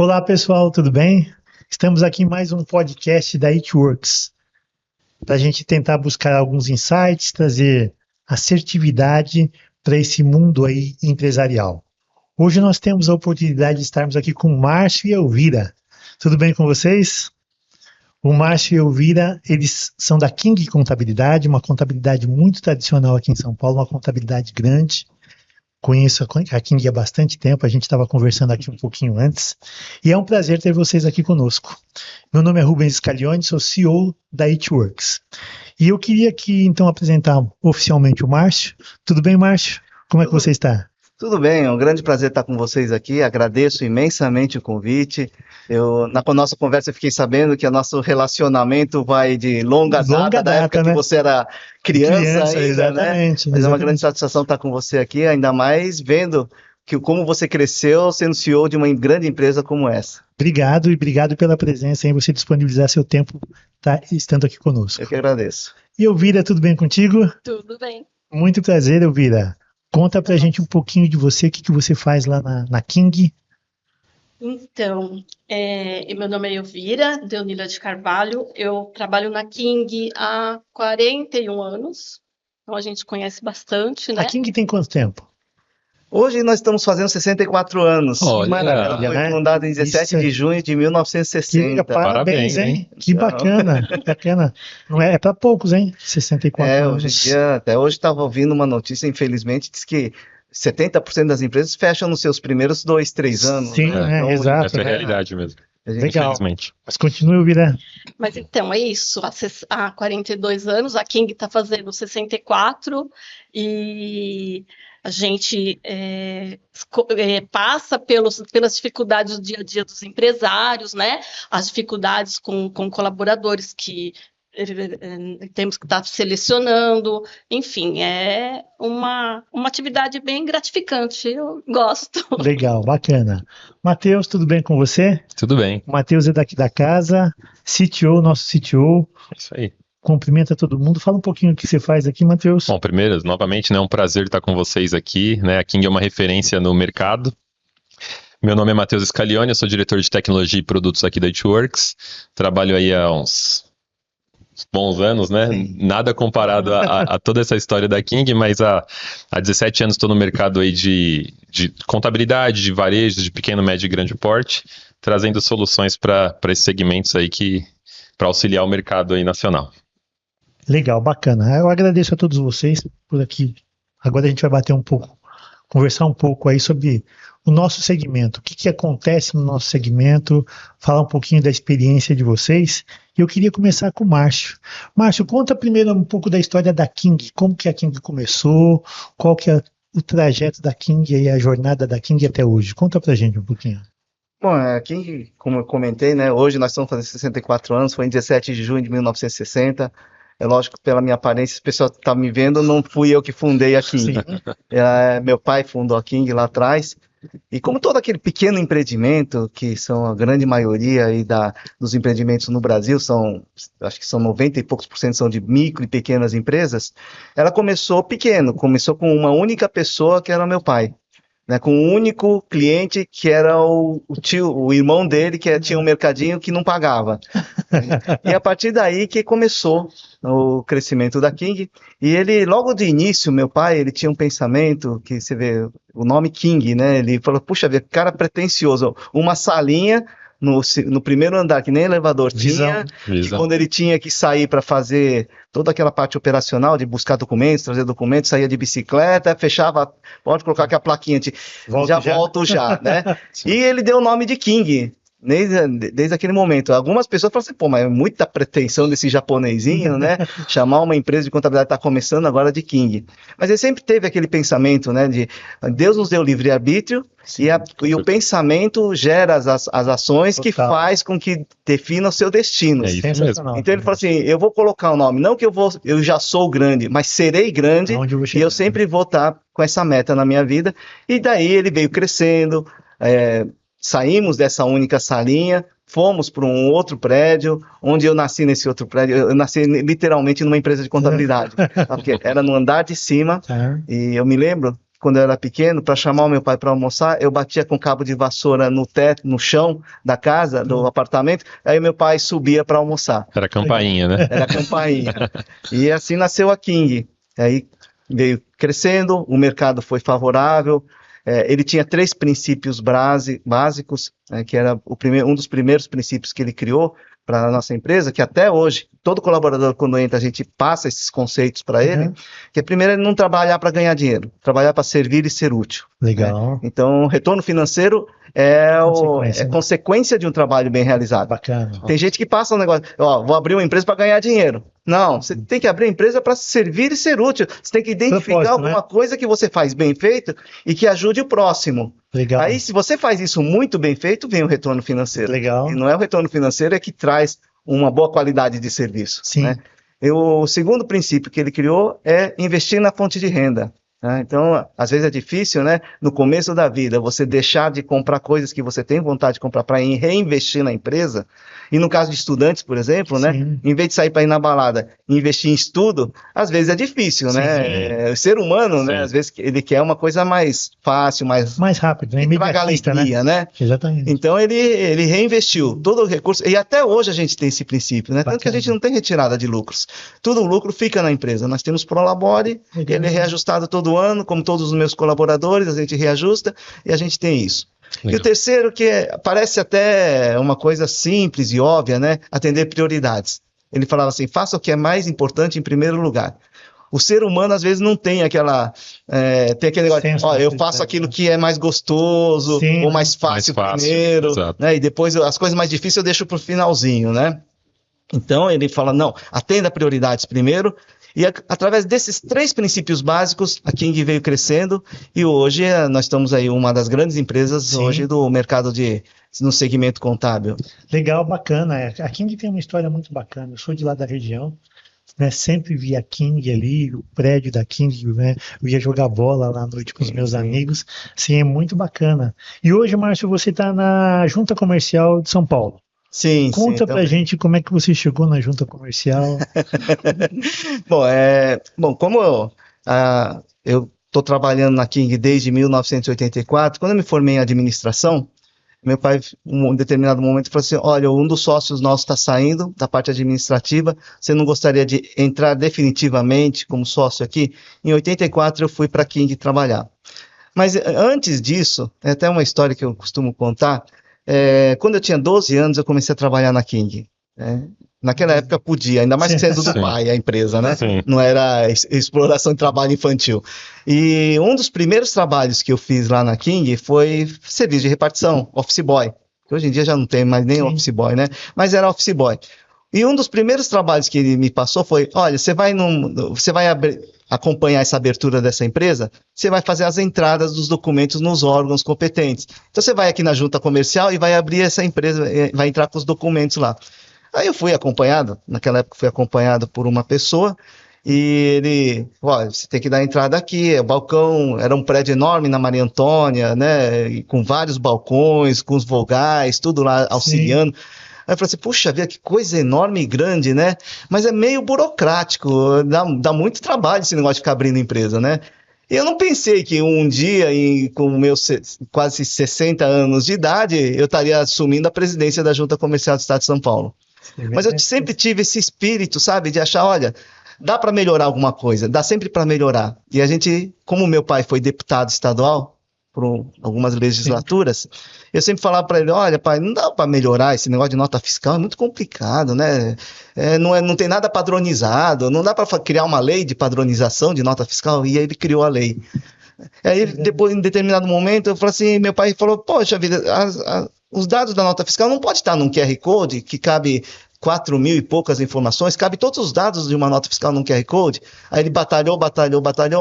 Olá pessoal, tudo bem? Estamos aqui em mais um podcast da It Works, para a gente tentar buscar alguns insights, trazer assertividade para esse mundo aí empresarial. Hoje nós temos a oportunidade de estarmos aqui com o Márcio e a Elvira. Tudo bem com vocês? O Márcio e a Elvira, eles são da King Contabilidade, uma contabilidade muito tradicional aqui em São Paulo, uma contabilidade grande. Conheço a King há bastante tempo, a gente estava conversando aqui um pouquinho antes, e é um prazer ter vocês aqui conosco. Meu nome é Rubens Scaglione, sou CEO da It Works. E eu queria aqui, então, apresentar oficialmente o Márcio. Tudo bem, Márcio? Como é que você está? Tudo bem, é um grande prazer estar com vocês aqui, agradeço imensamente o convite. Na nossa conversa eu fiquei sabendo que o nosso relacionamento vai de longa data, da época né? que você era criança ainda, exatamente, né? Mas é uma grande satisfação estar com você aqui, ainda mais vendo como você cresceu sendo CEO de uma grande empresa como essa. Obrigado e obrigado pela presença em você disponibilizar seu tempo estando aqui conosco. Eu que agradeço. E Elvira, tudo bem contigo? Tudo bem. Muito prazer, Elvira. Conta pra gente um pouquinho de você, o que você faz lá na King. Então, meu nome é Elvira Deonila de Carvalho, eu trabalho na King há 41 anos, então a gente conhece bastante, né? A King tem quanto tempo? Hoje nós estamos fazendo 64 anos. Olha, maravilha, foi fundada em 17 de junho de 1960. Parabéns, hein? Que bacana, bacana. Não é para poucos, hein? 64 anos. Hoje em dia, até hoje estava ouvindo uma notícia, infelizmente, diz que 70% das empresas fecham nos seus primeiros 2, 3 anos. Sim, né? Então, exato. Essa é a realidade mesmo. Legal. Mas continue, Elvira. Mas então, é isso. Há 42 anos, a King está fazendo 64 e a gente passa pelas dificuldades do dia a dia dos empresários, né? As dificuldades com colaboradores que temos que estar selecionando, enfim, é uma atividade bem gratificante, eu gosto. Legal, bacana. Matheus, tudo bem com você? Tudo bem. O Matheus é daqui da casa, CTO, nosso CTO. Isso aí. Cumprimenta todo mundo. Fala um pouquinho o que você faz aqui, Matheus. Bom, primeiro, novamente, né, é um prazer estar com vocês aqui, né? A King é uma referência no mercado. Meu nome é Matheus Scaglione, eu sou diretor de tecnologia e produtos aqui da It Works. Trabalho aí há uns bons anos, né? Nada comparado a toda essa história da King, mas há 17 anos estou no mercado aí de contabilidade, de varejo, de pequeno, médio e grande porte, trazendo soluções para esses segmentos aí para auxiliar o mercado aí nacional. Legal, bacana. Eu agradeço a todos vocês por aqui. Agora a gente vai bater um pouco, conversar um pouco aí sobre o nosso segmento, o que acontece no nosso segmento, falar um pouquinho da experiência de vocês. E eu queria começar com o Márcio. Márcio, conta primeiro um pouco da história da King, como que a King começou, qual que é o trajeto da King e a jornada da King até hoje. Conta pra gente um pouquinho. Bom, a King, como eu comentei, né, hoje nós estamos fazendo 64 anos, foi em 17 de junho de 1960. É lógico que pela minha aparência, o pessoal está me vendo, não fui eu que fundei a King. Meu pai fundou a King lá atrás. E como todo aquele pequeno empreendimento, que são a grande maioria aí dos empreendimentos no Brasil, acho que são 90 e poucos % são de micro e pequenas empresas, ela começou pequeno, começou com uma única pessoa, que era meu pai. Né, com um único cliente que era o irmão dele, que tinha um mercadinho que não pagava. E a partir daí que começou o crescimento da King. E ele, logo de início, meu pai, ele tinha um pensamento, que você vê o nome King, né? Ele falou, puxa vida, cara pretencioso, uma salinha no primeiro andar, que nem elevador tinha, que quando ele tinha que sair para fazer toda aquela parte operacional de buscar documentos, trazer documentos, saía de bicicleta, fechava, pode colocar aqui a plaquinha, volto já, né? E ele deu o nome de King, desde aquele momento. Algumas pessoas falam assim, pô, mas é muita pretensão desse japonesinho, né? Chamar uma empresa de contabilidade que está começando agora de King. Mas ele sempre teve aquele pensamento, né, de Deus nos deu livre-arbítrio, e o pensamento gera as ações que faz com que defina o seu destino. É isso mesmo. Então ele fala assim, eu vou colocar o nome, não que eu já sou grande, mas serei grande, e eu sempre vou estar com essa meta na minha vida. E daí ele veio crescendo, saímos dessa única salinha, fomos para um outro prédio, onde eu nasci nesse outro prédio, eu nasci literalmente numa empresa de contabilidade, porque era no andar de cima, e eu me lembro, quando eu era pequeno, para chamar o meu pai para almoçar, eu batia com cabo de vassoura no teto, no chão da casa, do apartamento, aí meu pai subia para almoçar. Era campainha, né? Era a campainha. E assim nasceu a King. Aí veio crescendo, o mercado foi favorável. Ele tinha 3 princípios básicos, que era um dos primeiros princípios que ele criou para a nossa empresa, que até hoje, todo colaborador, quando entra, a gente passa esses conceitos para ele, que primeiro é não trabalhar para ganhar dinheiro, trabalhar para servir e ser útil. Legal. Então, retorno financeiro é consequência de um trabalho bem realizado. Bacana. Tem gente que passa um negócio, vou abrir uma empresa para ganhar dinheiro. Não, você tem que abrir a empresa para servir e ser útil. Você tem que identificar alguma coisa que você faz bem feito e que ajude o próximo. Legal. Aí, se você faz isso muito bem feito, vem o retorno financeiro. Legal. E não é o retorno financeiro que traz uma boa qualidade de serviço. Sim. Né? O segundo princípio que ele criou é investir na fonte de renda. Então, às vezes é difícil, né? No começo da vida, você deixar de comprar coisas que você tem vontade de comprar para reinvestir na empresa. E no caso de estudantes, por exemplo, né? Em vez de sair para ir na balada e investir em estudo, às vezes é difícil, né? O ser humano, né? Às vezes ele quer uma coisa mais fácil, mais rápido, né? Imediatista, né? Exatamente. Então ele reinvestiu todo o recurso, e até hoje a gente tem esse princípio, né? Bacana. Tanto que a gente não tem retirada de lucros. Todo o lucro fica na empresa. Nós temos Prolabore, ele é reajustado todo ano, como todos os meus colaboradores, a gente reajusta e a gente tem isso. Legal. E o terceiro, que parece até uma coisa simples e óbvia, né? Atender prioridades. Ele falava assim, faça o que é mais importante em primeiro lugar. O ser humano, às vezes, não tem tem aquele negócio, eu faço aquilo que é mais gostoso, ou mais fácil primeiro, né? E depois as coisas mais difíceis eu deixo para o finalzinho, né? Então, ele fala, não, atenda prioridades primeiro. E através desses 3 princípios básicos, a King veio crescendo e hoje nós estamos aí uma das grandes empresas hoje do mercado no segmento contábil. Legal, bacana. A King tem uma história muito bacana. Eu sou de lá da região, né? Sempre vi a King ali, o prédio da King, né? Eu ia jogar bola lá à noite com os meus amigos. Sim, é muito bacana. E hoje, Márcio, você está na Junta Comercial de São Paulo. Sim, Conta pra gente como é que você chegou na junta comercial. Bom, como eu estou trabalhando na King desde 1984, quando eu me formei em administração, meu pai, em um determinado momento, falou assim, olha, um dos sócios nossos está saindo da parte administrativa, você não gostaria de entrar definitivamente como sócio aqui? Em 84 eu fui para a King trabalhar. Mas antes disso, é até uma história que eu costumo contar, quando eu tinha 12 anos, eu comecei a trabalhar na King. Naquela época podia, ainda mais sendo do pai a empresa, né? Sim. Não era exploração de trabalho infantil. E um dos primeiros trabalhos que eu fiz lá na King foi serviço de repartição, office boy. Que hoje em dia já não tem mais nem office boy, né? Mas era office boy. E um dos primeiros trabalhos que ele me passou foi, olha, você vai acompanhar essa abertura dessa empresa, você vai fazer as entradas dos documentos nos órgãos competentes. Então você vai aqui na junta comercial e vai abrir essa empresa, vai entrar com os documentos lá. Aí eu fui acompanhado, naquela época fui acompanhado por uma pessoa, e ele, olha, você tem que dar entrada aqui, o balcão, era um prédio enorme na Maria Antônia, né, com vários balcões, com os vogais, tudo lá auxiliando. Sim. Aí eu falei assim, puxa vida, que coisa enorme e grande, né? Mas é meio burocrático, dá muito trabalho esse negócio de ficar abrindo empresa, né? E eu não pensei que um dia, com meus quase 60 anos de idade, eu estaria assumindo a presidência da Junta Comercial do Estado de São Paulo. Mas eu sempre tive esse espírito, sabe, de achar, olha, dá para melhorar alguma coisa, dá sempre para melhorar. E a gente, como meu pai foi deputado estadual, por algumas legislaturas, eu sempre falava para ele, olha pai, não dá para melhorar esse negócio de nota fiscal, é muito complicado, né? Não tem nada padronizado, não dá para criar uma lei de padronização de nota fiscal, e aí ele criou a lei. Aí depois, em determinado momento, eu falei assim, meu pai falou, poxa vida, os dados da nota fiscal não pode estar num QR Code que cabe 4.000 e poucas informações, cabe todos os dados de uma nota fiscal num QR Code. Aí ele batalhou,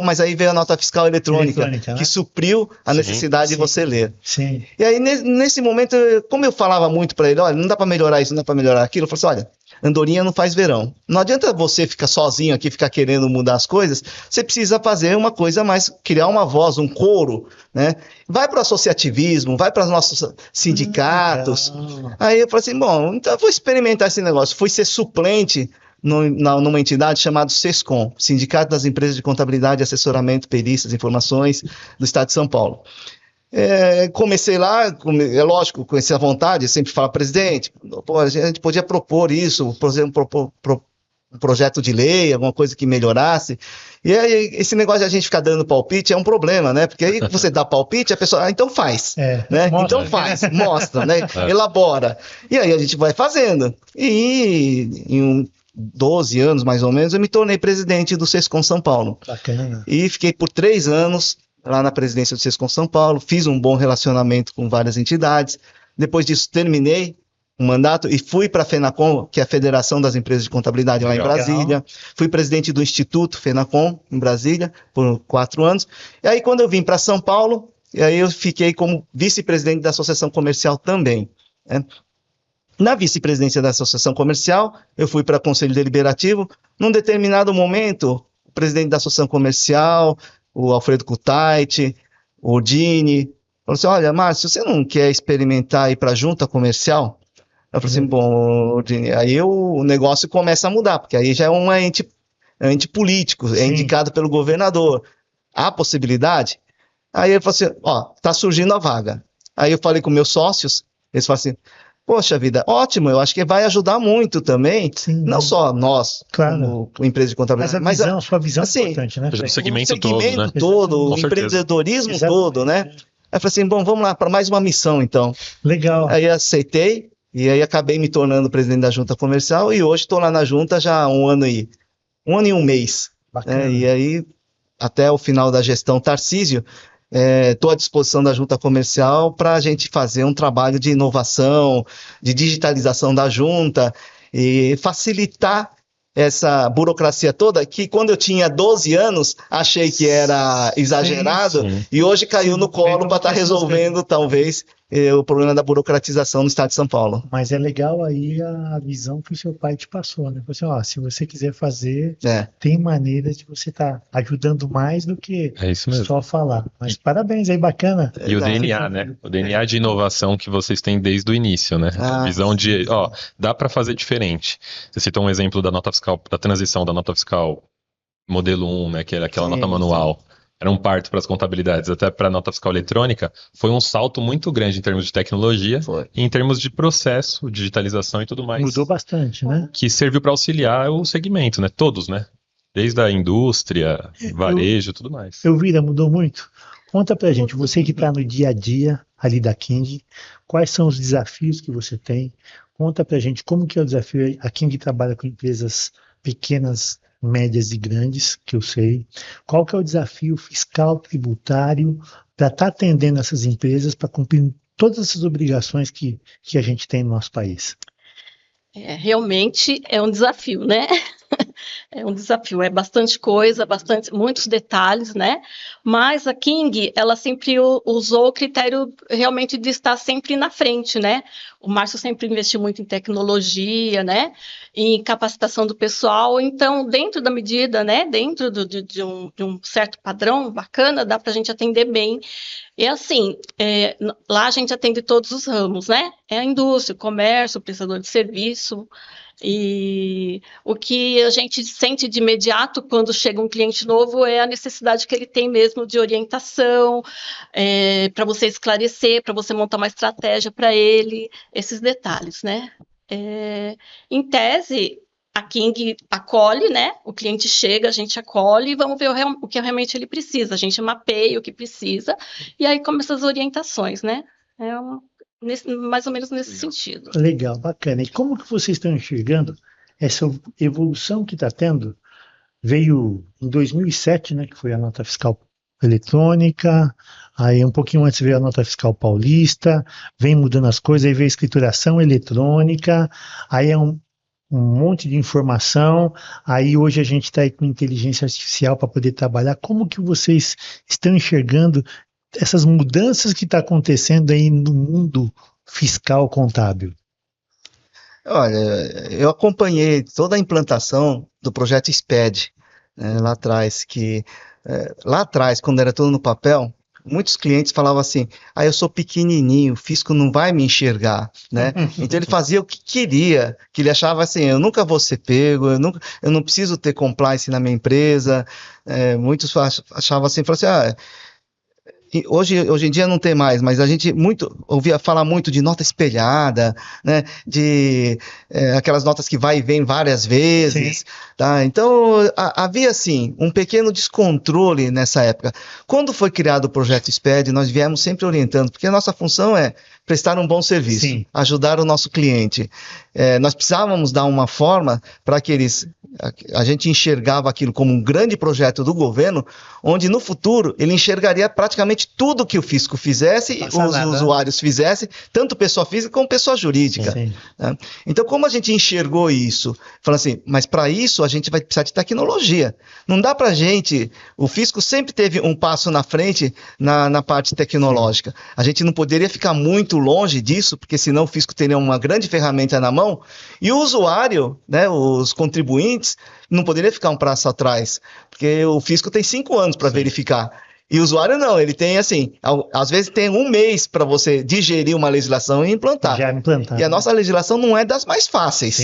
mas aí veio a nota fiscal eletrônica né? Que supriu a necessidade de você ler. Sim. E aí, nesse momento, como eu falava muito para ele, olha, não dá para melhorar isso, não dá para melhorar aquilo, eu falei assim, olha, andorinha não faz verão. Não adianta você ficar sozinho aqui, ficar querendo mudar as coisas, você precisa fazer uma coisa mais, criar uma voz, um coro, né? Vai para o associativismo, vai para os nossos sindicatos. Aí eu falei assim, bom, então eu vou experimentar esse negócio. Fui ser suplente numa entidade chamada SESCOM, Sindicato das Empresas de Contabilidade, Assessoramento, Perícias, Informações do Estado de São Paulo. Comecei lá, é lógico, com essa vontade, sempre falo, presidente, pô, a gente podia propor isso, por exemplo, um projeto de lei, alguma coisa que melhorasse. E aí, esse negócio de a gente ficar dando palpite é um problema, né? Porque aí você dá palpite, a pessoa, então faz, né? Mostra. Então faz, mostra, né? Elabora. E aí a gente vai fazendo. E em 12 anos, mais ou menos, eu me tornei presidente do SESCOM São Paulo. Bacana. E fiquei por 3 anos lá na presidência do SESCOM São Paulo, fiz um bom relacionamento com várias entidades. Depois disso, terminei um mandato e fui para a FENACOM, que é a Federação das Empresas de Contabilidade lá em Brasília. Fui presidente do Instituto FENACOM, em Brasília, por 4 anos. E aí, quando eu vim para São Paulo, e aí eu fiquei como vice-presidente da Associação Comercial também, né? Na vice-presidência da Associação Comercial, eu fui para o Conselho Deliberativo. Num determinado momento, o presidente da Associação Comercial, o Alfredo Kutait, o Dini, falou assim, olha, Márcio, você não quer experimentar ir para a junta comercial? Eu falei assim, bom, Dini, aí o negócio começa a mudar, porque aí já é um ente político, é indicado pelo governador. Há possibilidade? Aí ele falou assim, ó, tá surgindo a vaga. Aí eu falei com meus sócios, eles falaram assim, poxa vida, ótimo, eu acho que vai ajudar muito também, não só nós, como empresa de contabilidade, mas a sua visão é importante, né? O segmento todo, todo, o empreendedorismo todo, né? Aí eu falei assim, bom, vamos lá para mais uma missão, então. Legal. Aí aceitei, e aí acabei me tornando presidente da junta comercial, e hoje estou lá na junta já há 1 ano e 1 mês. E aí, até o final da gestão Tarcísio, estou à disposição da junta comercial para a gente fazer um trabalho de inovação, de digitalização da junta e facilitar essa burocracia toda que quando eu tinha 12 anos achei que era exagerado e hoje caiu no colo para estar resolvendo talvez o problema da burocratização no estado de São Paulo. Mas é legal aí a visão que o seu pai te passou, né? Você, ó, se você quiser fazer, tem maneiras de você estar ajudando mais do que só falar. Mas parabéns aí, bacana. E o DNA, né? O DNA de inovação que vocês têm desde o início, né? A visão de, ó, dá para fazer diferente. Você citou um exemplo da nota fiscal, da transição da nota fiscal modelo 1, né? Que era aquela nota manual. Era um parto para as contabilidades, até para a nota fiscal eletrônica, foi um salto muito grande em termos de tecnologia e em termos de processo, digitalização e tudo mais. Mudou bastante, né? Que serviu para auxiliar o segmento, né? Todos, né? Desde a indústria, varejo, tudo mais. Elvira, mudou muito? Conta pra gente, você que está no dia a dia ali da King, quais são os desafios que você tem? Conta pra gente como que é o desafio. A King trabalha com empresas pequenas, médias e grandes, que eu sei. Qual que é o desafio fiscal, tributário, para estar atendendo essas empresas, para cumprir todas essas obrigações que a gente tem no nosso país? Realmente é um desafio, né? É um desafio, é bastante coisa, muitos detalhes, né? Mas a King, ela sempre usou o critério realmente de estar sempre na frente, né? O Márcio sempre investiu muito em tecnologia, né? Em capacitação do pessoal. Então, dentro da medida, né? Dentro de um certo padrão bacana, dá para a gente atender bem. E assim, lá a gente atende todos os ramos, né? É a indústria, o comércio, o prestador de serviço. E o que a gente sente de imediato quando chega um cliente novo é a necessidade que ele tem mesmo de orientação, para você esclarecer, para você montar uma estratégia para ele, esses detalhes, né? Em tese, a King acolhe, né? O cliente chega, a gente acolhe e vamos ver o que realmente ele precisa. A gente mapeia o que precisa e aí começa as orientações, né? Mais ou menos nesse sentido. Legal, bacana. E como que vocês estão enxergando essa evolução que está tendo? Veio em 2007, né, que foi a nota fiscal eletrônica, aí um pouquinho antes veio a nota fiscal paulista, vem mudando as coisas, aí veio a escrituração eletrônica, aí é um monte de informação, aí hoje a gente está aí com inteligência artificial para poder trabalhar. Como que vocês estão enxergando essas mudanças que estão acontecendo aí no mundo fiscal contábil? Olha, eu acompanhei toda a implantação do projeto SPED, lá atrás, quando era tudo no papel, muitos clientes falavam assim, eu sou pequenininho, o fisco não vai me enxergar, né? Então ele fazia o que queria, que ele achava assim, eu nunca vou ser pego, eu não preciso ter compliance na minha empresa. Muitos achavam assim, falavam assim, hoje em dia não tem mais, mas a gente ouvia falar muito de nota espelhada, né, de aquelas notas que vai e vem várias vezes, tá? Então havia assim um pequeno descontrole nessa época. Quando foi criado o projeto SPED, nós viemos sempre orientando, porque a nossa função é prestar um bom serviço, ajudar o nosso cliente. Nós precisávamos dar uma forma para que a gente enxergava aquilo como um grande projeto do governo, onde no futuro ele enxergaria praticamente tudo que o fisco fizesse, os usuários fizessem, tanto pessoa física como pessoa jurídica. Né? Então, como a gente enxergou isso? Falando assim, mas para isso a gente vai precisar de tecnologia. Não dá para a gente... O fisco sempre teve um passo na frente na parte tecnológica. A gente não poderia ficar muito longe disso, porque senão o fisco teria uma grande ferramenta na mão, e o usuário, né, os contribuintes, não poderia ficar um passo atrás, porque o fisco tem 5 anos para verificar. E o usuário não, ele tem assim, às vezes tem 1 mês para você digerir uma legislação e implantar. E a nossa legislação não é das mais fáceis.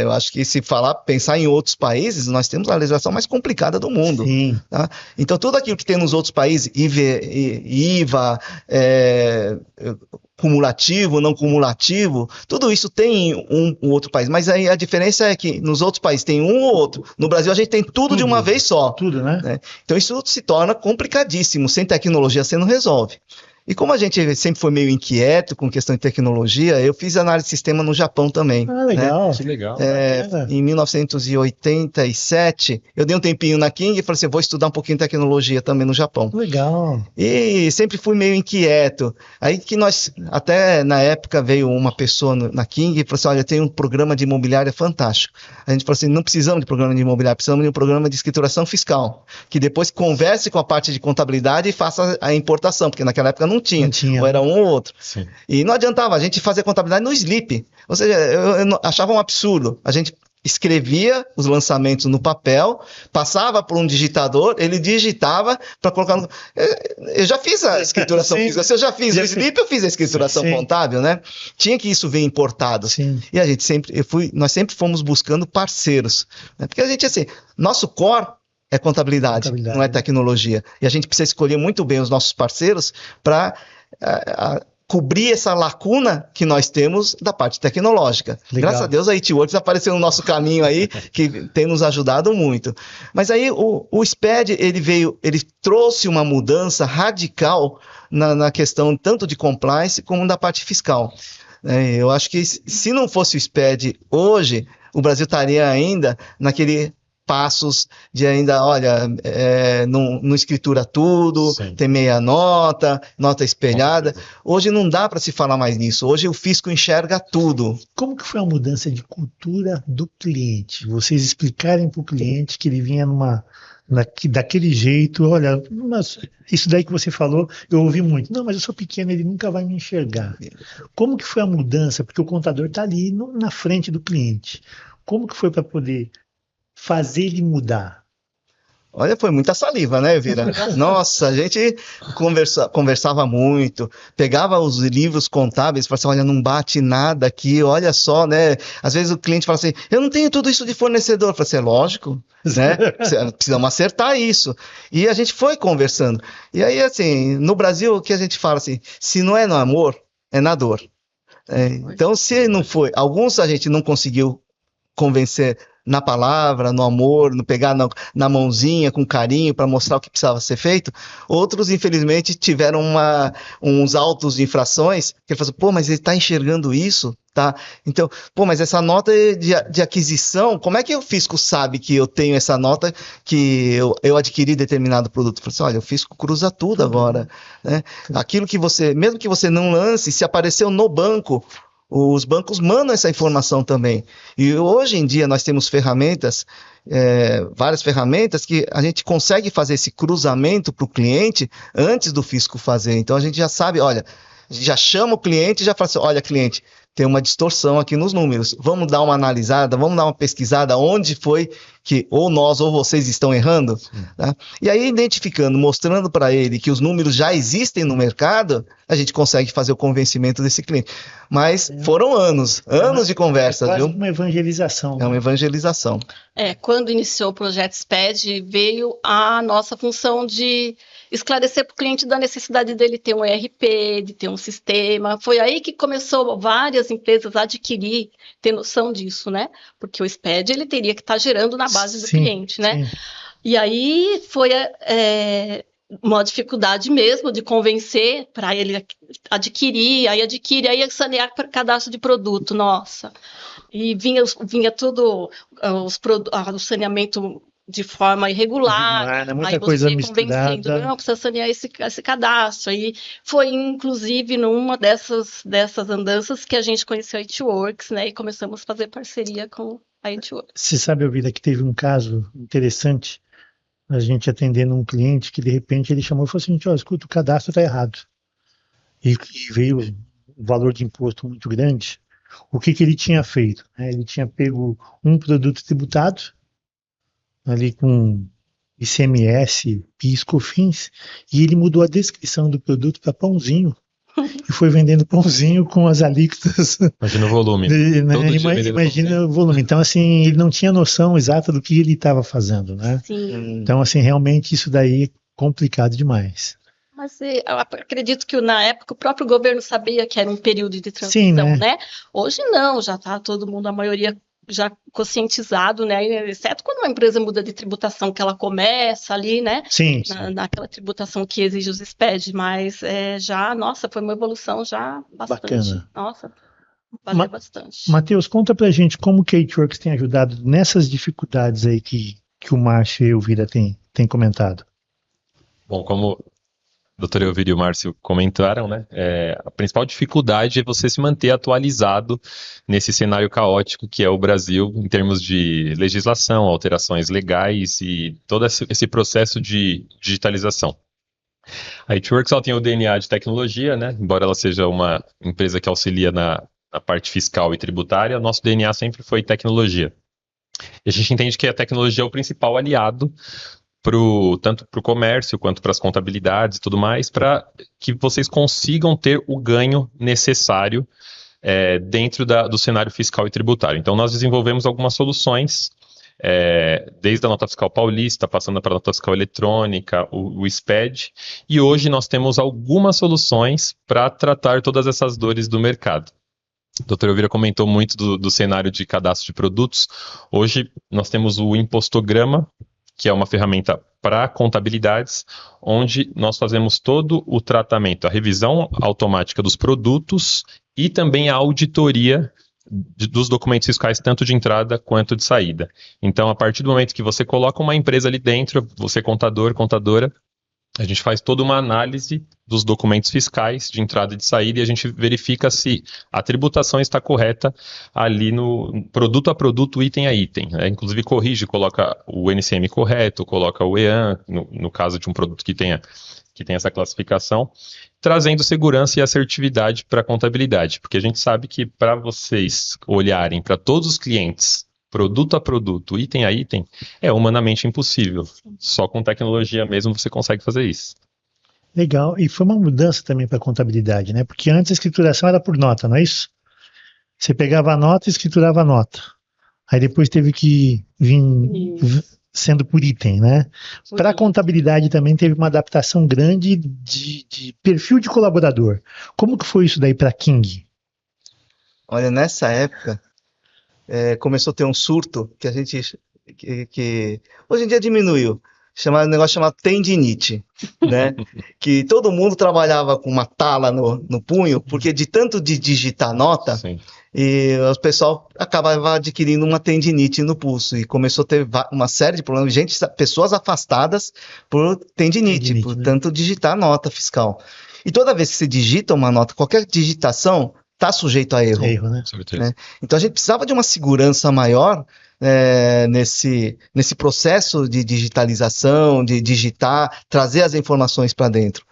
Eu acho que se pensar em outros países, nós temos a legislação mais complicada do mundo. Tá? Então tudo aquilo que tem nos outros países, IVA, cumulativo, não cumulativo, tudo isso tem um outro país, mas aí a diferença é que nos outros países tem um ou outro, no Brasil a gente tem tudo de uma vez só. Tudo, né? Então isso se torna complicadíssimo, sem tecnologia você não resolve. E como a gente sempre foi meio inquieto com questão de tecnologia, eu fiz análise de sistema no Japão também. Legal. Que legal. Em 1987, eu dei um tempinho na King e falei assim, vou estudar um pouquinho de tecnologia também no Japão. Legal. E sempre fui meio inquieto. Aí que até na época veio uma pessoa na King e falou assim, olha, tem um programa de imobiliária fantástico. A gente falou assim, não precisamos de programa de imobiliária, precisamos de um programa de escrituração fiscal, que depois converse com a parte de contabilidade e faça a importação, porque naquela época não tinha, ou era um ou outro. E não adiantava a gente fazer contabilidade no Sleep. Ou seja, eu achava um absurdo. A gente escrevia os lançamentos no papel, passava por um digitador, ele digitava para colocar no... Eu já fiz a escrituração física. Se eu já fiz o Sleep, eu fiz a escrituração contábil, né? Tinha que isso vir importado. E a gente nós sempre fomos buscando parceiros. Né? Porque a gente, assim, nosso core é contabilidade, não é tecnologia. E a gente precisa escolher muito bem os nossos parceiros para cobrir essa lacuna que nós temos da parte tecnológica. Legal. Graças a Deus a IT-Works apareceu no nosso caminho aí, que tem nos ajudado muito. Mas aí o SPED, ele trouxe uma mudança radical na questão tanto de compliance como da parte fiscal. Eu acho que se não fosse o SPED hoje, o Brasil estaria ainda naquele passos de ainda, olha, não escritura tudo, tem meia nota espelhada. Hoje não dá para se falar mais nisso. Hoje o fisco enxerga tudo. Como que foi a mudança de cultura do cliente? Vocês explicarem para o cliente que ele vinha daquele jeito, olha, isso daí que você falou, eu ouvi muito. Não, mas eu sou pequeno, ele nunca vai me enxergar. Como que foi a mudança? Porque o contador está ali na frente do cliente. Como que foi para poder fazer ele mudar? Olha, foi muita saliva, né, Elvira? Nossa, a gente conversava muito, pegava os livros contábeis e falava assim, olha, não bate nada aqui, olha só, né? Às vezes o cliente fala assim, eu não tenho tudo isso de fornecedor. Eu falei assim, é lógico, né? Precisamos acertar isso. E a gente foi conversando. E aí, assim, no Brasil, o que a gente fala assim, se não é no amor, é na dor. Então, se não foi, alguns a gente não conseguiu convencer na palavra, no amor, no pegar na mãozinha, com carinho, para mostrar o que precisava ser feito. Outros, infelizmente, tiveram uns autos de infrações, que ele falou, pô, mas ele está enxergando isso, tá? Então, pô, mas essa nota de aquisição, como é que o fisco sabe que eu tenho essa nota que eu adquiri determinado produto? Eu falei assim, olha, o fisco cruza tudo agora, né? Aquilo que mesmo que você não lance, se apareceu no banco, os bancos mandam essa informação também. E hoje em dia nós temos ferramentas, várias ferramentas que a gente consegue fazer esse cruzamento para o cliente antes do fisco fazer. Então a gente já sabe, olha, já chama o cliente e já fala assim, olha, cliente, tem uma distorção aqui nos números. Vamos dar uma analisada, vamos dar uma pesquisada onde foi que ou nós ou vocês estão errando, tá? E aí identificando, mostrando para ele que os números já existem no mercado, a gente consegue fazer o convencimento desse cliente. Mas foram anos de conversa, quase viu? uma evangelização. É uma evangelização. Quando iniciou o projeto SPED, veio a nossa função de esclarecer para o cliente da necessidade dele ter um ERP, de ter um sistema. Foi aí que começou várias empresas a adquirir, ter noção disso, né? Porque o SPED ele teria que estar gerando na base do cliente, né? Sim. E aí foi uma dificuldade mesmo de convencer para ele adquirir, aí sanear para cadastro de produto, nossa. E vinha todo o saneamento de forma irregular, muita aí coisa você convencendo, misturada. não, precisa sanear esse cadastro. Aí foi, inclusive, numa dessas andanças que a gente conheceu a It-Works, né, e começamos a fazer parceria com a It-Works. Você sabe, Elvira, que teve um caso interessante, a gente atendendo um cliente que de repente ele chamou e falou assim, escuta, o cadastro está errado. E veio um valor de imposto muito grande. O que ele tinha feito? Ele tinha pego um produto tributado, ali com ICMS, PIS, COFINS, e ele mudou a descrição do produto para pãozinho. E foi vendendo pãozinho com as alíquotas. Imagina o volume. Imagina o volume. Então, assim, ele não tinha noção exata do que ele estava fazendo, né? Sim. Então, assim, realmente isso daí é complicado demais. Mas eu acredito que na época o próprio governo sabia que era um período de transição, Sim, né? Hoje não, já está todo mundo, a maioria já conscientizado, né? Exceto quando uma empresa muda de tributação, que ela começa ali, né? Sim. Naquela tributação que exige os SPED, mas nossa, foi uma evolução já bastante. Bacana. Nossa, valeu bastante. Matheus, conta pra gente como que a It-Works tem ajudado nessas dificuldades aí que o Márcio e a Elvira tem comentado. Bom, como o doutor Elvira e o Márcio comentaram, né? A principal dificuldade é você se manter atualizado nesse cenário caótico que é o Brasil, em termos de legislação, alterações legais e todo esse processo de digitalização. A It-Works tem o DNA de tecnologia, né? Embora ela seja uma empresa que auxilia na parte fiscal e tributária, nosso DNA sempre foi tecnologia. E a gente entende que a tecnologia é o principal aliado tanto para o comércio quanto para as contabilidades e tudo mais, para que vocês consigam ter o ganho necessário dentro do cenário fiscal e tributário. Então, nós desenvolvemos algumas soluções, desde a nota fiscal paulista, passando para a nota fiscal eletrônica, o SPED, e hoje nós temos algumas soluções para tratar todas essas dores do mercado. O doutor Elvira comentou muito do cenário de cadastro de produtos. Hoje nós temos o Impostograma, que é uma ferramenta para contabilidades, onde nós fazemos todo o tratamento, a revisão automática dos produtos e também a auditoria dos documentos fiscais, tanto de entrada quanto de saída. Então, a partir do momento que você coloca uma empresa ali dentro, você contador, contadora, a gente faz toda uma análise dos documentos fiscais de entrada e de saída e a gente verifica se a tributação está correta ali no produto a produto, item a item. Inclusive corrige, coloca o NCM correto, coloca o EAN, no caso de um produto que tenha essa classificação, trazendo segurança e assertividade para a contabilidade, porque a gente sabe que para vocês olharem para todos os clientes, produto a produto, item a item, é humanamente impossível. Só com tecnologia mesmo você consegue fazer isso. Legal. E foi uma mudança também para a contabilidade, né? Porque antes a escrituração era por nota, não é isso? Você pegava a nota e escriturava a nota. Aí depois teve que vir sendo por item, né? Para a contabilidade também teve uma adaptação grande de perfil de colaborador. Como que foi isso daí para a King? Olha, nessa época, começou a ter um surto que a gente que hoje em dia diminuiu, um negócio chamado tendinite, né? Que todo mundo trabalhava com uma tala no punho, porque de tanto de digitar nota, Sim. e o pessoal acabava adquirindo uma tendinite no pulso, e começou a ter uma série de problemas, pessoas afastadas por tendinite, por tanto digitar nota fiscal. E toda vez que você digita uma nota, qualquer digitação, está sujeito a erro. Erro, né? Com certeza. Né? Então a gente precisava de uma segurança maior nesse processo de digitalização, de digitar, trazer as informações para dentro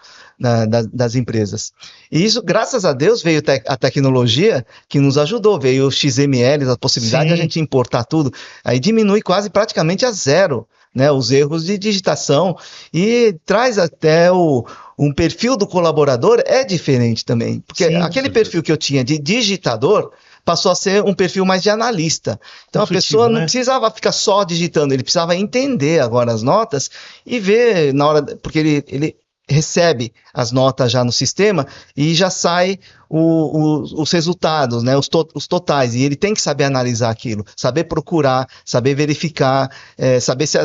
das empresas. E isso, graças a Deus, veio a tecnologia que nos ajudou, veio o XML, a possibilidade de a gente importar tudo, aí diminui quase praticamente a zero, né, os erros de digitação e traz até um perfil do colaborador é diferente também, porque aquele perfil que eu tinha de digitador passou a ser um perfil mais de analista. Então a pessoa não precisava ficar só digitando, ele precisava entender agora as notas e ver na hora, porque ele recebe as notas já no sistema e já sai os resultados, né, os totais, e ele tem que saber analisar aquilo, saber procurar, saber verificar, saber se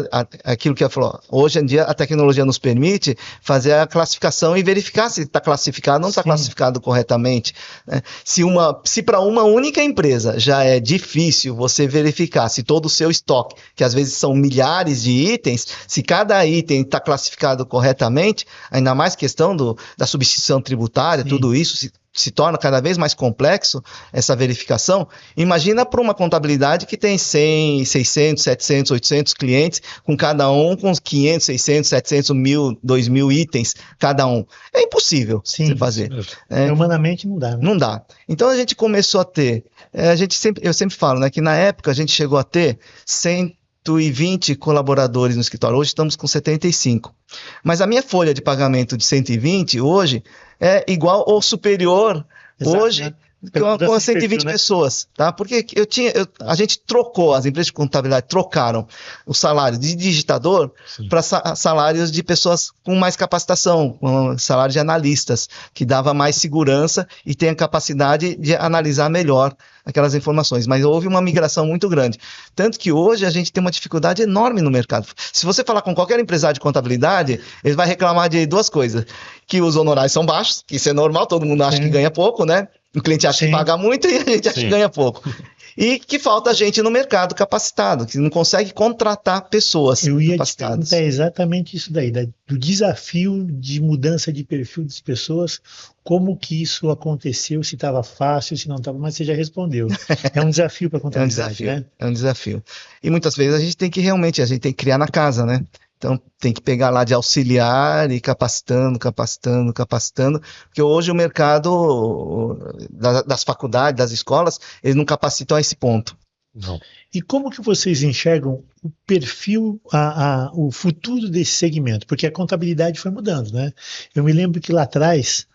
aquilo que ela falou. Hoje em dia a tecnologia nos permite fazer a classificação e verificar se está classificado ou não está classificado corretamente. Né? Se para uma única empresa já é difícil você verificar se todo o seu estoque, que às vezes são milhares de itens, se cada item está classificado corretamente, ainda mais questão da substituição tributária, tudo isso se torna cada vez mais complexo, essa verificação. Imagina para uma contabilidade que tem 100, 600, 700, 800 clientes, com cada um com 500, 600, 700, 1.000, 2.000 itens, cada um. É impossível você fazer. Humanamente não dá. Né? Não dá. Então a gente começou a ter, eu sempre falo, né, que na época a gente chegou a ter 120 colaboradores no escritório, hoje estamos com 75. Mas a minha folha de pagamento de 120 hoje é igual ou superior hoje, né? Com 120 pessoas, tá? Porque a gente trocou, as empresas de contabilidade trocaram o salário de digitador para salários de pessoas com mais capacitação, com salário de analistas, que dava mais segurança e tem a capacidade de analisar melhor aquelas informações, mas houve uma migração muito grande, tanto que hoje a gente tem uma dificuldade enorme no mercado. Se você falar com qualquer empresário de contabilidade, ele vai reclamar de duas coisas, que os honorários são baixos, que isso é normal, todo mundo acha que ganha pouco, né? O cliente acha que paga muito e a gente acha que ganha pouco. E que falta gente no mercado capacitado, que não consegue contratar pessoas capacitadas. Eu ia te perguntar exatamente isso daí, do desafio de mudança de perfil das pessoas, como que isso aconteceu, se estava fácil, se não estava, mas você já respondeu. É um desafio para a contabilidade, né? É um desafio. E muitas vezes a gente tem que criar na casa, né? Então, tem que pegar lá de auxiliar e capacitando, porque hoje o mercado das faculdades, das escolas, eles não capacitam a esse ponto. Não. E como que vocês enxergam o perfil, o futuro desse segmento? Porque a contabilidade foi mudando, né? Eu me lembro que lá atrás,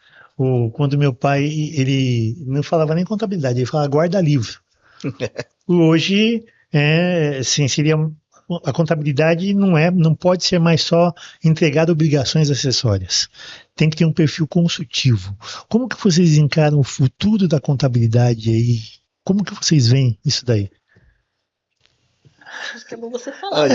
quando meu pai, ele não falava nem contabilidade, ele falava guarda-livro. Hoje, assim, seria... A contabilidade não pode ser mais só entregar obrigações acessórias. Tem que ter um perfil consultivo. Como que vocês encaram o futuro da contabilidade aí? Como que vocês veem isso daí? Acho que é bom você falar.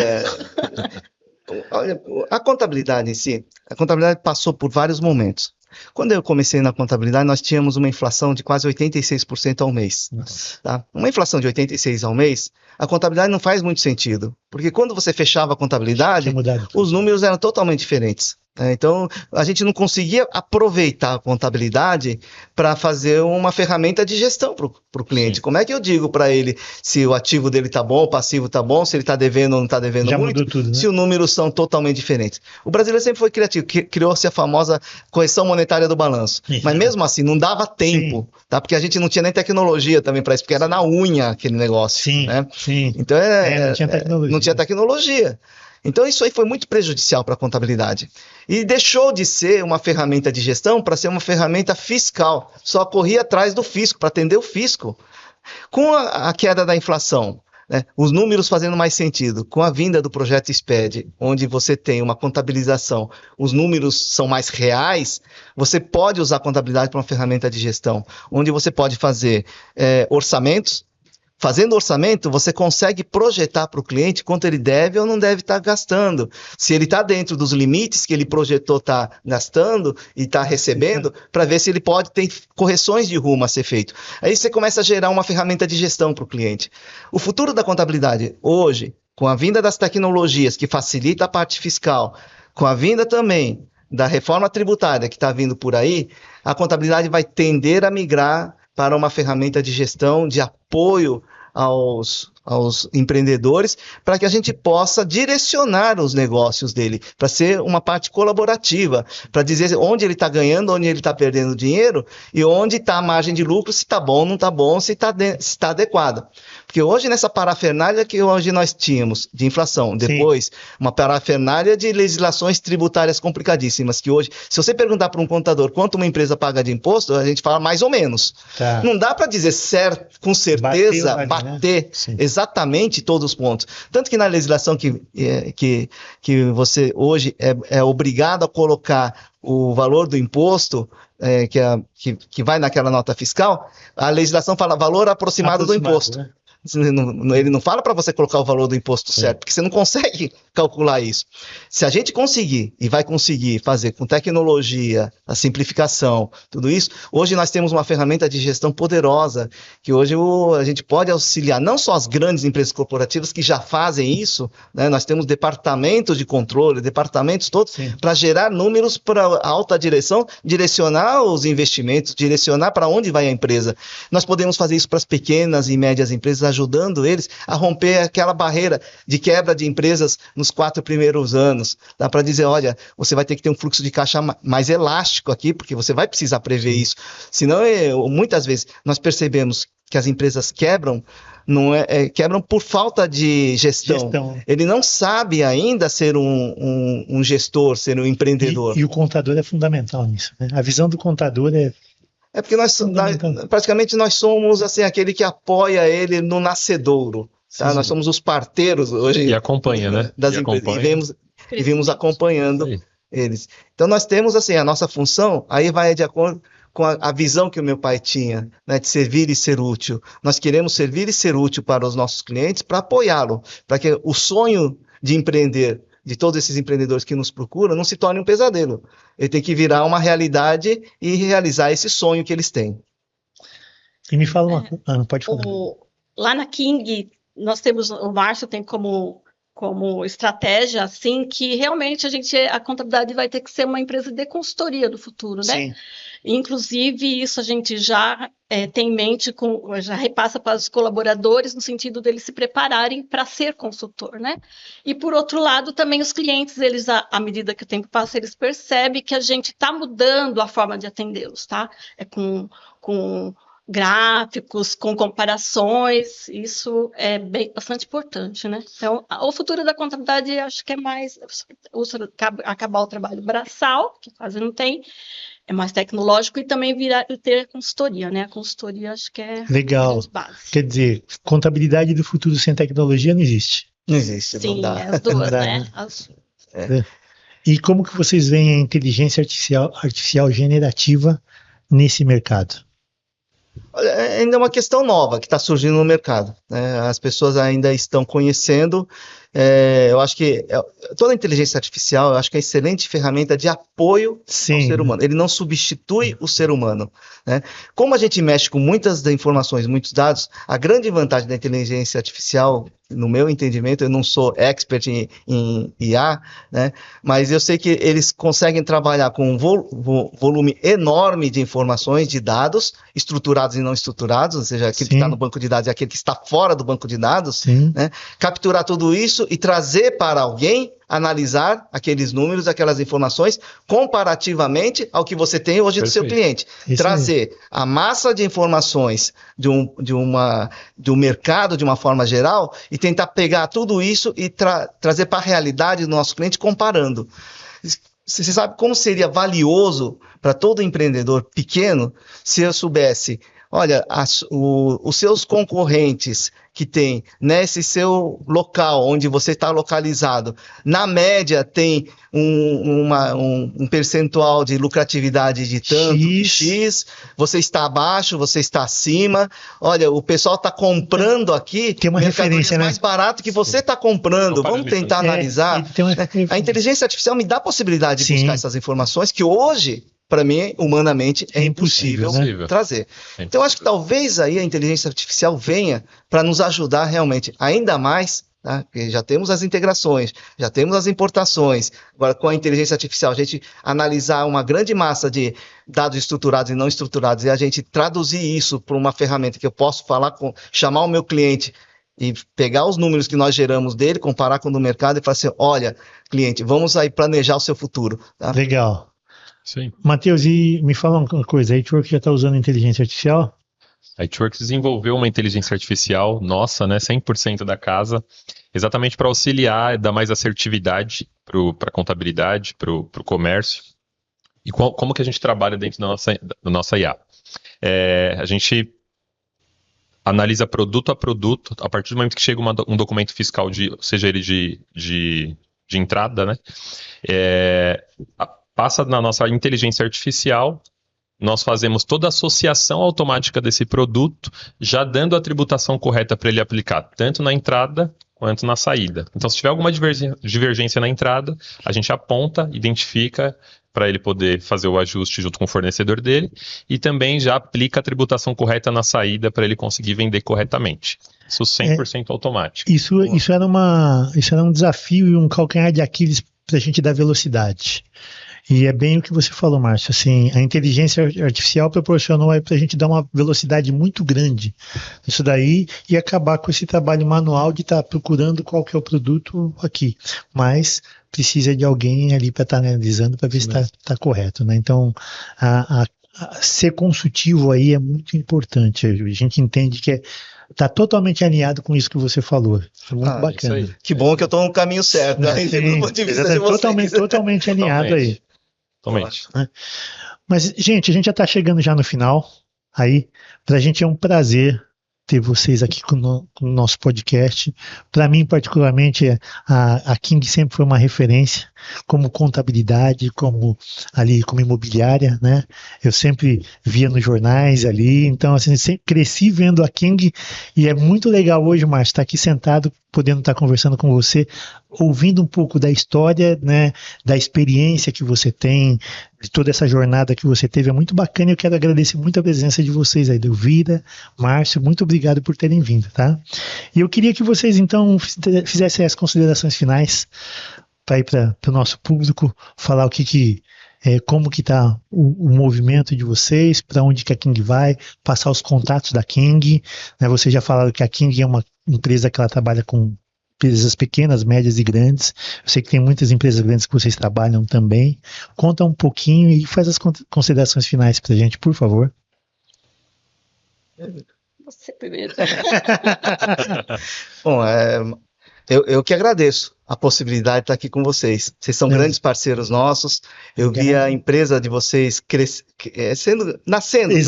Olha, a contabilidade em si, a contabilidade passou por vários momentos. Quando eu comecei na contabilidade, nós tínhamos uma inflação de quase 86% ao mês. Tá? Uma inflação de 86% ao mês, a contabilidade não faz muito sentido, porque quando você fechava a contabilidade, os números eram totalmente diferentes. Então, a gente não conseguia aproveitar a contabilidade para fazer uma ferramenta de gestão para o cliente. Sim. Como é que eu digo para ele se o ativo dele está bom, o passivo está bom, se ele está devendo ou não está devendo muito, tudo, né? Se os números são totalmente diferentes. O brasileiro sempre foi criativo, criou-se a famosa correção monetária do balanço. Isso. Mas mesmo assim, não dava tempo, tá? Porque a gente não tinha nem tecnologia também para isso, porque era na unha aquele negócio. Sim, né? Sim. Então, não tinha tecnologia. Não tinha tecnologia. Então, isso aí foi muito prejudicial para a contabilidade. E deixou de ser uma ferramenta de gestão para ser uma ferramenta fiscal. Só corria atrás do fisco, para atender o fisco. Com a queda da inflação, né, os números fazendo mais sentido, com a vinda do projeto SPED, onde você tem uma contabilização, os números são mais reais, você pode usar a contabilidade para uma ferramenta de gestão, onde você pode fazer orçamentos. Fazendo orçamento, você consegue projetar para o cliente quanto ele deve ou não deve estar gastando. Se ele está dentro dos limites que ele projetou estar gastando e está recebendo, para ver se ele pode ter correções de rumo a ser feito. Aí você começa a gerar uma ferramenta de gestão para o cliente. O futuro da contabilidade, hoje, com a vinda das tecnologias que facilita a parte fiscal, com a vinda também da reforma tributária que está vindo por aí, a contabilidade vai tender a migrar para uma ferramenta de gestão, de apoio aos empreendedores, para que a gente possa direcionar os negócios dele, para ser uma parte colaborativa, para dizer onde ele está ganhando, onde ele está perdendo dinheiro e onde está a margem de lucro, se está bom, não está bom, se está adequada. Porque hoje, nessa parafernália que hoje nós tínhamos de inflação, depois uma parafernália de legislações tributárias complicadíssimas, que hoje, se você perguntar para um contador quanto uma empresa paga de imposto, a gente fala mais ou menos. Tá. Não dá para dizer com certeza, bater exatamente todos os pontos. Tanto que na legislação que você hoje é obrigado a colocar o valor do imposto que vai naquela nota fiscal, a legislação fala valor aproximado do imposto. Né? Ele não fala para você colocar o valor do imposto certo, porque você não consegue calcular isso. Se a gente conseguir, e vai conseguir fazer com tecnologia, a simplificação, tudo isso, hoje nós temos uma ferramenta de gestão poderosa, que hoje a gente pode auxiliar não só as grandes empresas corporativas que já fazem isso, né? Nós temos departamentos de controle, departamentos todos, para gerar números para a alta direção, direcionar os investimentos, direcionar para onde vai a empresa. Nós podemos fazer isso para as pequenas e médias empresas, ajudando eles a romper aquela barreira de quebra de empresas nos 4 primeiros anos. Dá para dizer, olha, você vai ter que ter um fluxo de caixa mais elástico aqui, porque você vai precisar prever isso. Senão, muitas vezes, nós percebemos que as empresas quebram, quebram por falta de gestão. Ele não sabe ainda ser um gestor, ser um empreendedor. E o contador é fundamental nisso, né? A visão do contador é porque praticamente nós somos assim, aquele que apoia ele no nascedouro. Tá? Nós somos os parteiros hoje. E acompanha, né? Das empresas. E vimos acompanhando eles. Então nós temos assim, a nossa função, aí vai de acordo com a visão que o meu pai tinha, né, de servir e ser útil. Nós queremos servir e ser útil para os nossos clientes, para apoiá-lo, para que o sonho de empreender de todos esses empreendedores que nos procuram, não se torne um pesadelo. Ele tem que virar uma realidade e realizar esse sonho que eles têm. E me fala uma coisa, não pode falar. Lá na King, nós temos, o Márcio tem como estratégia, assim, que realmente a contabilidade vai ter que ser uma empresa de consultoria do futuro, né? Sim. Inclusive, isso a gente já tem em mente, já repassa para os colaboradores, no sentido deles se prepararem para ser consultor, né? E, por outro lado, também os clientes, eles, à medida que o tempo passa, eles percebem que a gente está mudando a forma de atendê-los, tá? Com gráficos, com comparações, isso é bastante importante, né? Então, o futuro da contabilidade, acho que é mais acabar o trabalho braçal, que quase não tem, é mais tecnológico, e também ter consultoria, né? A consultoria, acho que é legal. Quer dizer, contabilidade do futuro sem tecnologia não existe. Não existe, sim, não dá. As duas, né? E como que vocês veem a inteligência artificial generativa nesse mercado? Olha, ainda é uma questão nova que está surgindo no mercado, né? As pessoas ainda estão conhecendo. Eu acho que toda a inteligência artificial, eu acho que é uma excelente ferramenta de apoio ao ser humano. Ele não substitui o ser humano, né? Como a gente mexe com muitas informações, muitos dados, a grande vantagem da inteligência artificial, no meu entendimento, eu não sou expert em IA, né? Mas eu sei que eles conseguem trabalhar com um volume enorme de informações, de dados, estruturados e não estruturados, ou seja, aquele que está no banco de dados e aquele que está fora do banco de dados, né? Capturar tudo isso e trazer para alguém analisar aqueles números, aquelas informações, comparativamente ao que você tem hoje do seu cliente. Trazer a massa de informações de um mercado de uma forma geral e tentar pegar tudo isso e trazer para a realidade do nosso cliente comparando. Você sabe como seria valioso para todo empreendedor pequeno se eu soubesse, olha, os seus concorrentes que tem nesse seu local onde você está localizado, na média tem um percentual de lucratividade de tanto, X, você está abaixo, você está acima, olha, o pessoal está comprando aqui, tem uma referência, né? Mais barato que você está comprando, vamos tentar analisar. A inteligência artificial me dá a possibilidade de buscar essas informações que hoje, para mim, humanamente, é impossível trazer. Então, eu acho que talvez aí a inteligência artificial venha para nos ajudar realmente, ainda mais tá? Porque já temos as integrações, já temos as importações. Agora, com a inteligência artificial, a gente analisar uma grande massa de dados estruturados e não estruturados e a gente traduzir isso para uma ferramenta que eu posso chamar o meu cliente e pegar os números que nós geramos dele, comparar com o do mercado e falar assim, olha, cliente, vamos aí planejar o seu futuro. Tá? Legal. Sim. Matheus, e me fala uma coisa, a H-Work já está usando inteligência artificial? A H-Works desenvolveu uma inteligência artificial nossa, né, 100% da casa, exatamente para auxiliar e dar mais assertividade para a contabilidade, para o comércio. E como que a gente trabalha dentro da nossa IA? A gente analisa produto a produto, a partir do momento que chega um documento fiscal, seja ele de entrada, né? Passa na nossa inteligência artificial, nós fazemos toda a associação automática desse produto, já dando a tributação correta para ele aplicar, tanto na entrada quanto na saída. Então, se tiver alguma divergência na entrada, a gente aponta, identifica para ele poder fazer o ajuste junto com o fornecedor dele e também já aplica a tributação correta na saída para ele conseguir vender corretamente. Isso 100% automático. Isso era um desafio e um calcanhar de Aquiles para a gente dar velocidade. E é bem o que você falou, Márcio, assim, a inteligência artificial proporcionou para a gente dar uma velocidade muito grande nisso daí e acabar com esse trabalho manual de estar procurando qual que é o produto aqui, mas precisa de alguém ali para estar analisando para ver se está correto, né? Então, ser consultivo aí é muito importante, a gente entende que está totalmente alinhado com isso que você falou. É muito bacana. Que bom que eu estou no caminho certo. Né? Totalmente alinhado aí. Totalmente. Mas, gente, a gente já está chegando já no final. Aí, para a gente é um prazer ter vocês aqui com o nosso podcast. Para mim, particularmente, a King sempre foi uma referência como contabilidade, como imobiliária, né? Eu sempre via nos jornais ali, então assim, sempre cresci vendo a King e é muito legal hoje, Márcio, estar aqui sentado, podendo estar conversando com você, ouvindo um pouco da história, né, da experiência que você tem, de toda essa jornada que você teve, é muito bacana e eu quero agradecer muito a presença de vocês aí, Elvira, Márcio, muito obrigado por terem vindo, tá? E eu queria que vocês então fizessem as considerações finais para ir para o nosso público, falar como que está o movimento de vocês, para onde que a King vai, passar os contatos da King, né? Vocês já falaram que a King é uma empresa que ela trabalha com empresas pequenas, médias e grandes. Eu sei que tem muitas empresas grandes que vocês trabalham também. Conta um pouquinho e faz as considerações finais para a gente, por favor. Você primeiro. Bom, eu que agradeço a possibilidade de estar aqui com vocês. Vocês são grandes parceiros nossos. Eu vi a empresa de vocês nascendo.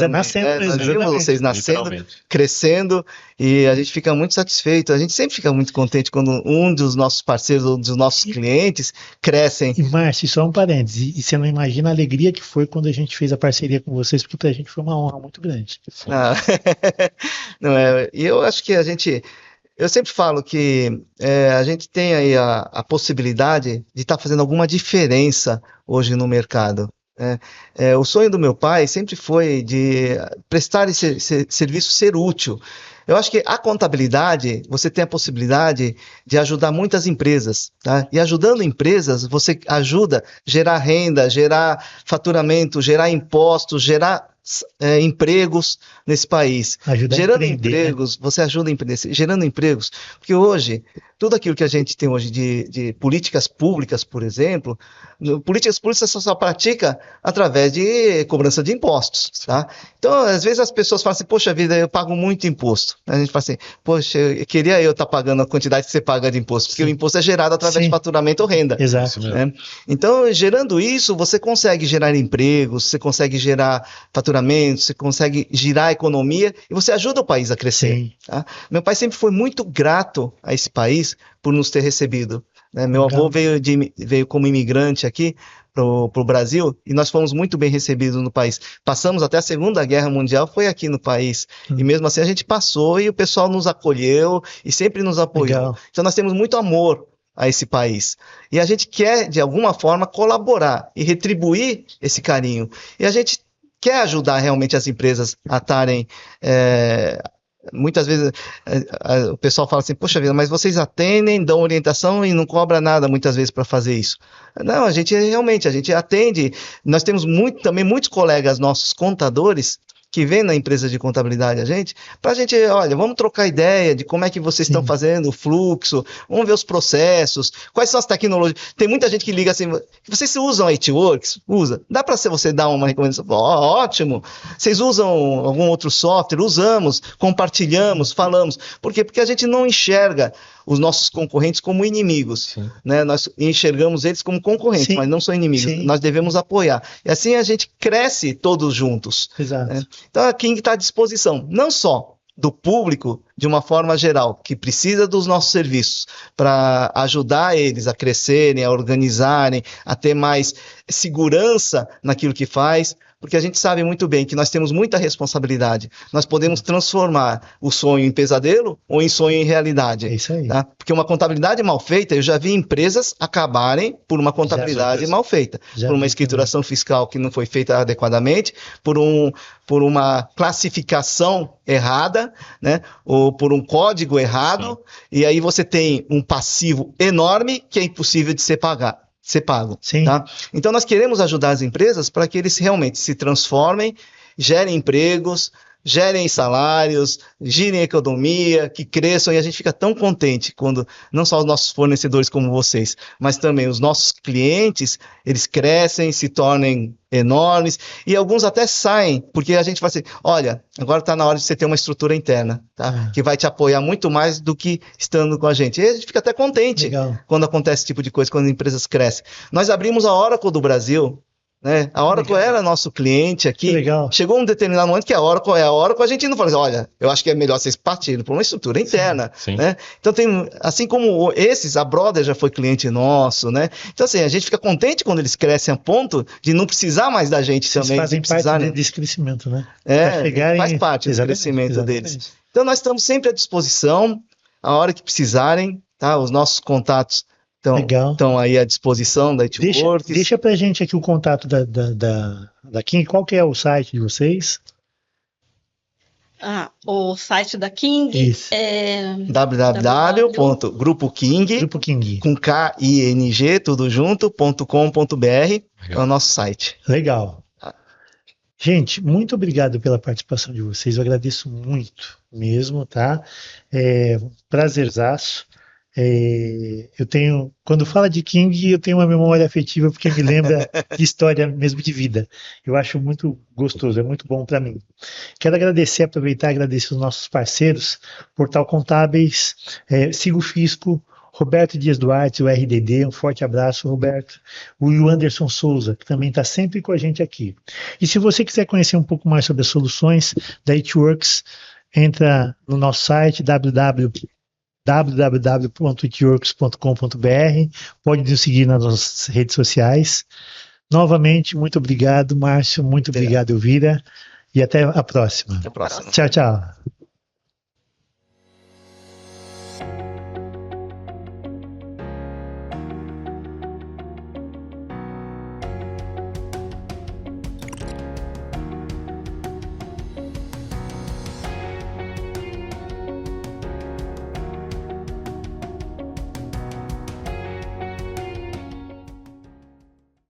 Nós vimos vocês nascendo, crescendo, e a gente fica muito satisfeito. A gente sempre fica muito contente quando um dos nossos parceiros, um dos nossos clientes crescem. E, Márcio, só um parênteses. E você não imagina a alegria que foi quando a gente fez a parceria com vocês, porque pra gente foi uma honra muito grande. E eu acho que eu sempre falo que a gente tem aí a possibilidade de estar fazendo alguma diferença hoje no mercado. O sonho do meu pai sempre foi de prestar esse serviço, ser útil. Eu acho que a contabilidade, você tem a possibilidade de ajudar muitas empresas, tá? E ajudando empresas, você ajuda a gerar renda, gerar faturamento, gerar impostos, gerar empregos nesse país. Gerando empregos, você ajuda a empreender, gerando empregos, porque hoje, tudo aquilo que a gente tem hoje de políticas públicas, por exemplo, políticas públicas só pratica através de cobrança de impostos, tá? Então, às vezes as pessoas falam assim, poxa vida, eu pago muito imposto. A gente fala assim, poxa, eu queria estar pagando a quantidade que você paga de imposto, porque o imposto é gerado através de faturamento ou renda. Exato. Né? Então, gerando isso, você consegue gerar empregos, você consegue gerar faturamento, você consegue girar a economia e você ajuda o país a crescer. Tá? Meu pai sempre foi muito grato a esse país por nos ter recebido. Né? Meu avô veio como imigrante aqui para o Brasil e nós fomos muito bem recebidos no país. Passamos até a Segunda Guerra Mundial, foi aqui no país. E mesmo assim a gente passou e o pessoal nos acolheu e sempre nos apoiou. Legal. Então nós temos muito amor a esse país. E a gente quer, de alguma forma, colaborar e retribuir esse carinho. E a gente quer ajudar realmente as empresas a estarem Muitas vezes o pessoal fala assim, poxa vida, mas vocês atendem, dão orientação e não cobra nada muitas vezes para fazer isso. Não, a gente atende. Nós temos também muitos colegas nossos contadores que vem na empresa de contabilidade para a gente, olha, vamos trocar ideia de como é que vocês estão fazendo o fluxo, vamos ver os processos, quais são as tecnologias. Tem muita gente que liga assim, vocês usam a It-Works? Usa. Dá para você dar uma recomendação? Ótimo. Vocês usam algum outro software? Usamos, compartilhamos, falamos. Por quê? Porque a gente não enxerga os nossos concorrentes como inimigos, né? Nós enxergamos eles como concorrentes, mas não são inimigos. Nós devemos apoiar. E assim a gente cresce todos juntos. Exato. Né? Então a King está à disposição, não só do público, de uma forma geral, que precisa dos nossos serviços para ajudar eles a crescerem, a organizarem, a ter mais segurança naquilo que faz, porque a gente sabe muito bem que nós temos muita responsabilidade. Nós podemos transformar o sonho em pesadelo ou em sonho em realidade. É isso aí. Tá? Porque uma contabilidade mal feita, eu já vi empresas acabarem por uma contabilidade mal feita, por uma escrituração fiscal que não foi feita adequadamente, por uma classificação errada, né? Ou por um código errado, e aí você tem um passivo enorme que é impossível de ser pago. Tá? Então nós queremos ajudar as empresas para que eles realmente se transformem, gerem empregos, gerem salários, girem economia, que cresçam, e a gente fica tão contente quando não só os nossos fornecedores como vocês, mas também os nossos clientes, eles crescem, se tornem enormes, e alguns até saem, porque a gente fala assim, olha, agora está na hora de você ter uma estrutura interna, tá? Que vai te apoiar muito mais do que estando com a gente. E a gente fica até contente quando acontece esse tipo de coisa, quando as empresas crescem. Nós abrimos a Oracle do Brasil, né? A Oracle era nosso cliente aqui. Chegou um determinado momento que a Oracle a gente não fala assim, olha, eu acho que é melhor vocês partirem por uma estrutura interna. Né? Então tem, assim como esses, a Brother já foi cliente nosso, né? Então assim, a gente fica contente quando eles crescem a ponto de não precisar mais da gente também. Fazem parte desse crescimento, né? Faz parte do crescimento deles. Então nós estamos sempre à disposição, a hora que precisarem, tá? Os nossos contatos estão aí à disposição da It-Works. Deixa pra gente aqui o contato da King. Qual que é o site de vocês? O site da King é www.grupoking com KING, tudo junto, .com.br, é o nosso site. Legal. Gente, muito obrigado pela participação de vocês, eu agradeço muito mesmo, tá? Prazerzaço. Quando fala de King, eu tenho uma memória afetiva porque me lembra de história mesmo de vida. Eu acho muito gostoso, é muito bom para mim. Quero aproveitar e agradecer os nossos parceiros, Portal Contábeis, Siga o Fisco, Roberto Dias Duarte, o RDD, um forte abraço, Roberto. O Anderson Souza, que também está sempre com a gente aqui. E se você quiser conhecer um pouco mais sobre as soluções da It-Works, entra no nosso site www.itworks.com.br, pode nos seguir nas nossas redes sociais. Novamente, muito obrigado, Márcio, muito obrigado, Elvira, e até a próxima. Até a próxima. Tchau, tchau.